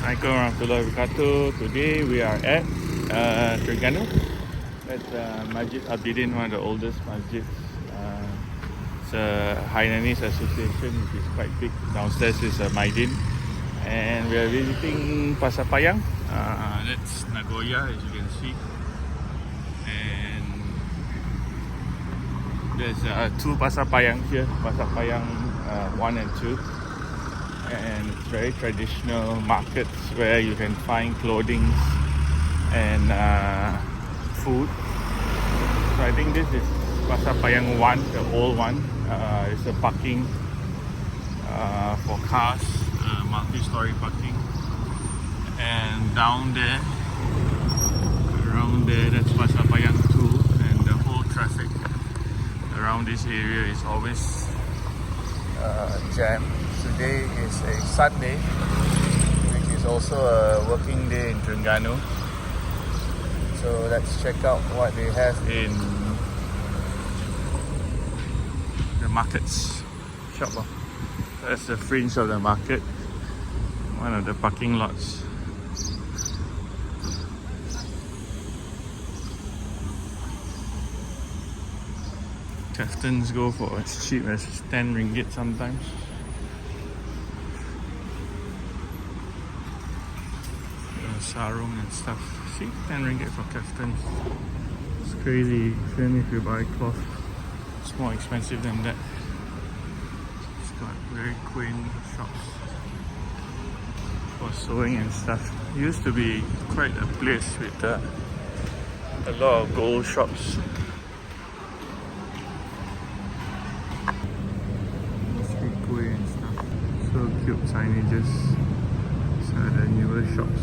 Assalamualaikum warahmatullahi wabarakatuh. Today we are at Terengganu. That's Masjid Abidin, one of the oldest masjids. It's a Hainanese association which is quite big. Downstairs is a Maidin. And we are visiting Pasar Payang. That's Nagoya, as you can see. And there's two Pasar Payang here. Pasar Payang 1 and 2. And it's very traditional markets where you can find clothing and food. So I think this is Pasar Payang 1, the old one. It's a parking for cars, multi-story parking. And down there, around there, that's Pasar Payang 2, and the whole traffic around this area is always jammed. Today is a Sunday, which is also a working day in Terengganu. So let's check out what they have in the markets shop. That's the fringe of the market, one of the parking lots. Caftans go for as cheap as 10 ringgit sometimes. Sarung and stuff. See, 10 ringgit for caftans. It's crazy. Even if you buy cloth, it's more expensive than that. It's got very quaint shops for sewing and stuff. It used to be quite a place with a lot of gold shops. And stuff. So cute signages. These are the newer shops.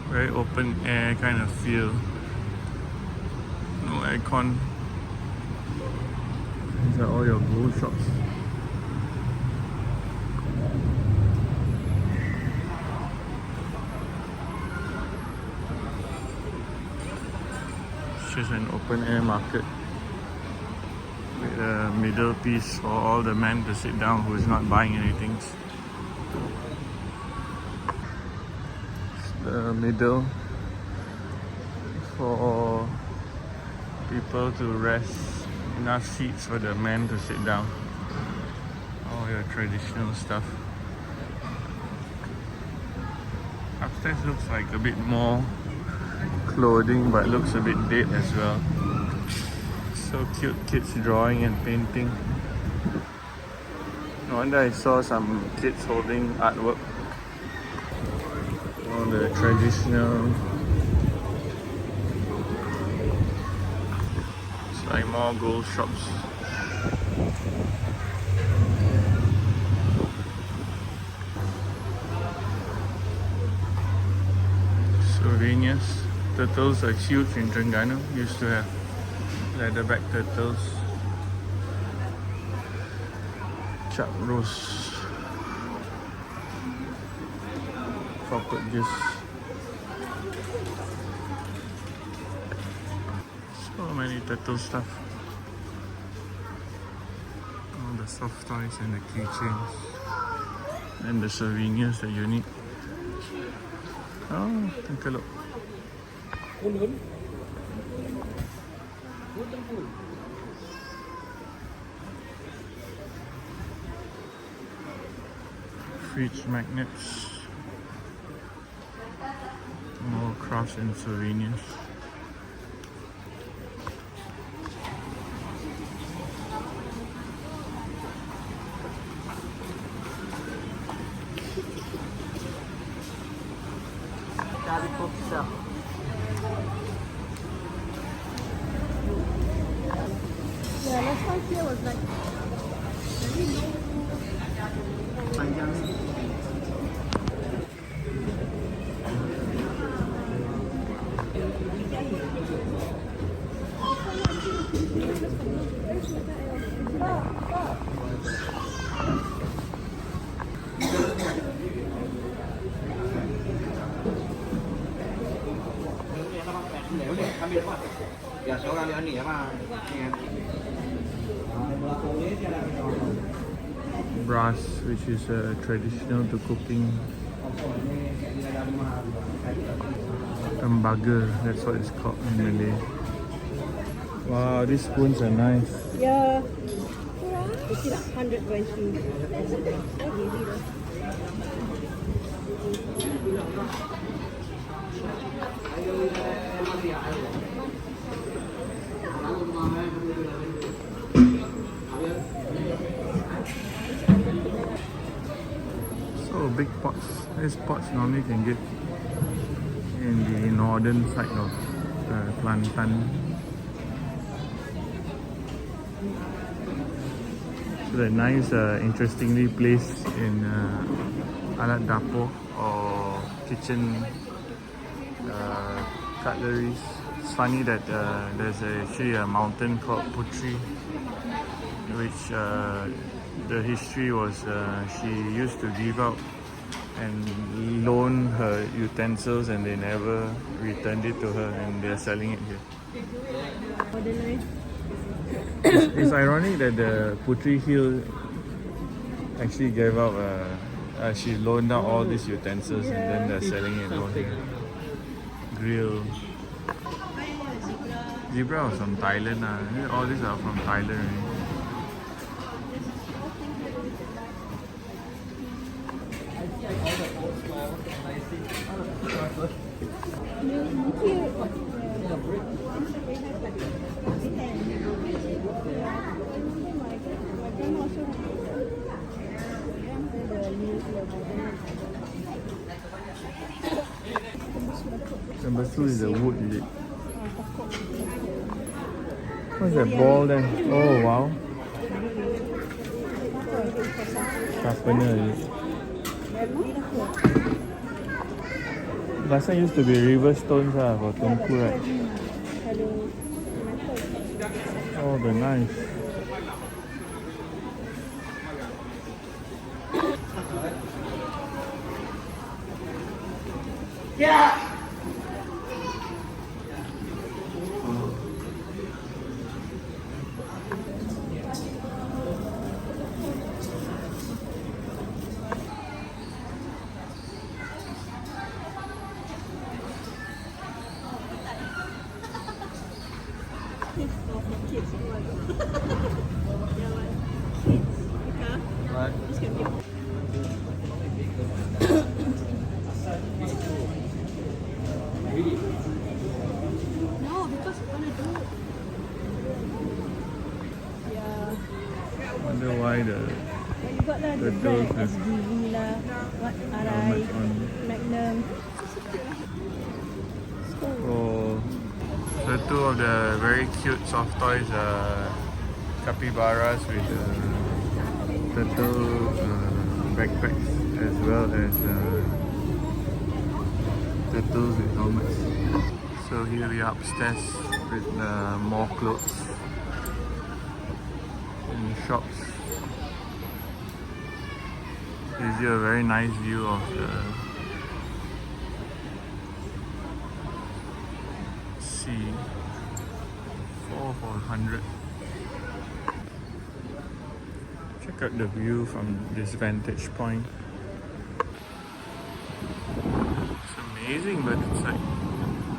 Very open air kind of feel. No aircon. These are all your gold shops. It's just an open air market with a middle piece for all the men to sit down who is not buying anything. The middle for people to rest, enough seats for the men to sit down. All your traditional stuff. Upstairs looks like a bit more clothing, but looks a bit dead as well. So cute, kids drawing and painting. No wonder I saw some kids holding artwork. All the traditional. It's like more gold shops. Souvenirs. Turtles are huge in Terengganu. Used to have leatherback turtles. Chuck roast. Chocolate juice. So many turtle stuff. All the soft toys and the keychains. And the souvenirs that you need. Oh, take a look. Fridge magnets. More crafts and souvenirs. Yeah, last time here was like Payang. Dạ số ra anh nhỉ mà. brass, which is traditional to cooking. Tembaga, that's what it's called in Malay. Wow, these spoons are nice. Yeah. It's 120. So big pots. These pots normally can get in the northern side of Kelantan. So they're nice, interestingly placed in alat dapur or kitchen cutleries. It's funny that there's actually a mountain called Putri, which the history was she used to give out and loan her utensils and they never returned it to her and they're selling it here. It's ironic that the Putri Hill actually gave out, she loaned out all these utensils and then they're selling it over here. Grill. Zebra was from Thailand. All these are from Thailand. Right? Number 2 is the wood, is it? What's that ball there? Oh wow. Sharpener, is it? Last time used to be river stones for Tungku, right? Oh, the knife. Yeah. Right. No, because I want to do it. Yeah. Wonder why the But you got lah the turtles brand have SDV lah, what Arai, helmets on. Magnum. Oh, so 2 of the very cute soft toys are capybaras with turtle backpacks as well as turtles with helmets. So here we are upstairs with more clothes and shops. Gives you a very nice view of the sea. 400. Check out the view from this vantage point. It's amazing, but it's like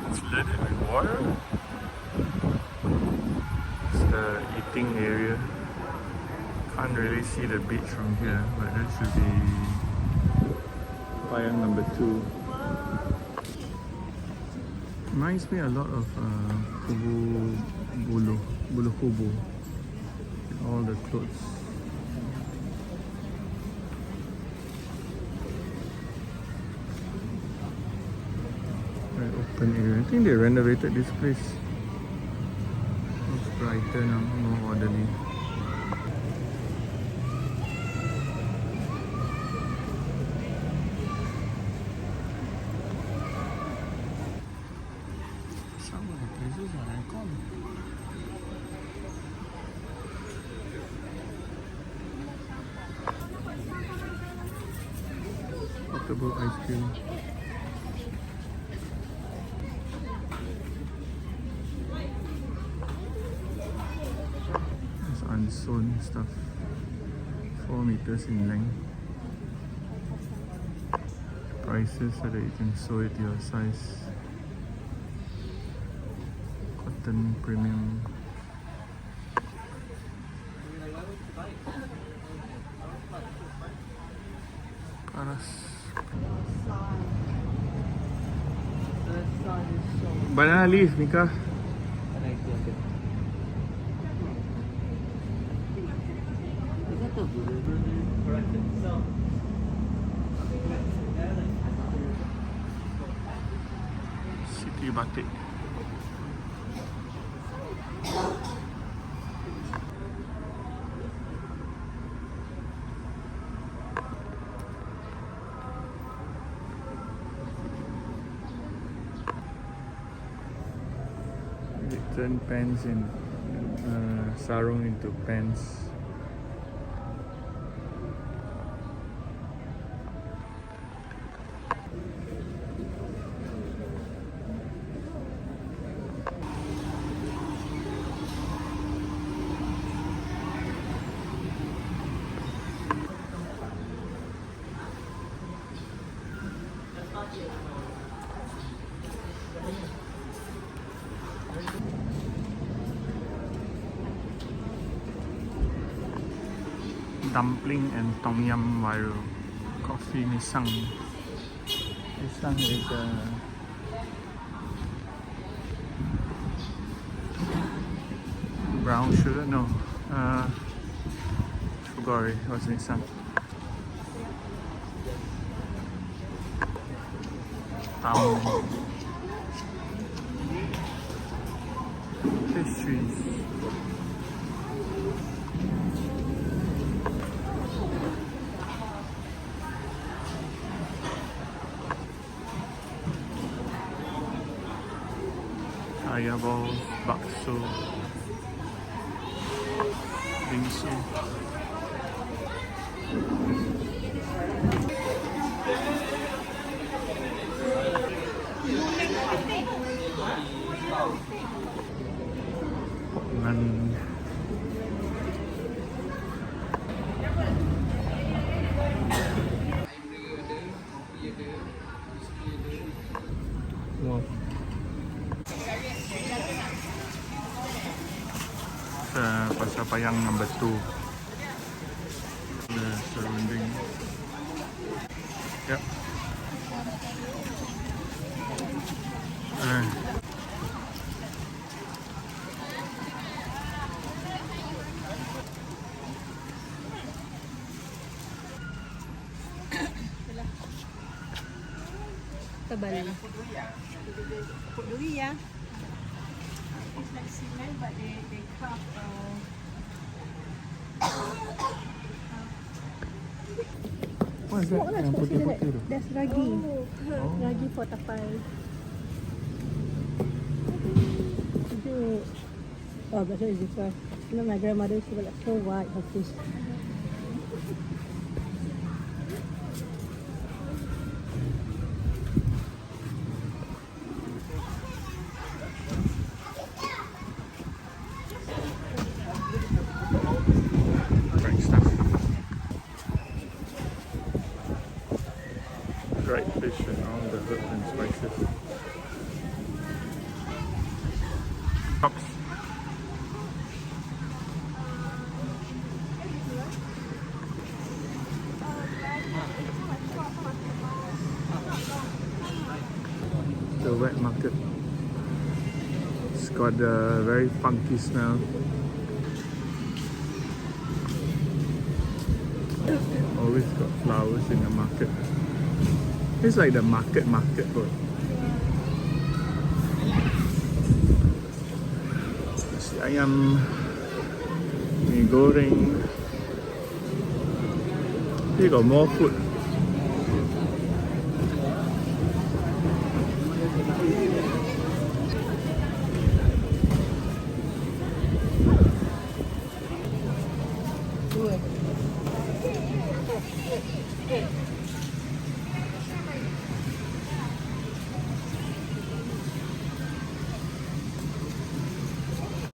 it's flooded with water. It's the eating area. Can't really see the beach from here, but that should be Payang number 2. Reminds me a lot of Bulu Kubu. All the clothes. Very open area. I think they renovated this place. Looks brighter now, more orderly. Some of the places are aircon. Portable ice cream. It's unsewn stuff. 4 meters in length. Prices so that you can sew it to your size. Cotton premium. Paras. Banana leaf, Mika. City batik. They turn pants in sarung into pants. Dumpling and tom yum viral. Coffee nisang. Nisang is brown sugar. No, forgot it. What's nisang? Pastries. Kaya balls, bakso, bingsu. Nan. Wow. Pasar Payang number 2. The surrounding. Yep. Tabal. Put duri ya. It's like cement, but they craft. What is that? Yang putih-putih tu? That's ragi. Ragi for tapai. Oh, but it's because my grandmother, she was like so white, her face. Great stuff. Dried fish and all the herbs and spices. Cups. The wet market. It's got a very funky smell. Always got flowers in the market. It's like the market food. Nasi ayam, mie goreng. Here got more food.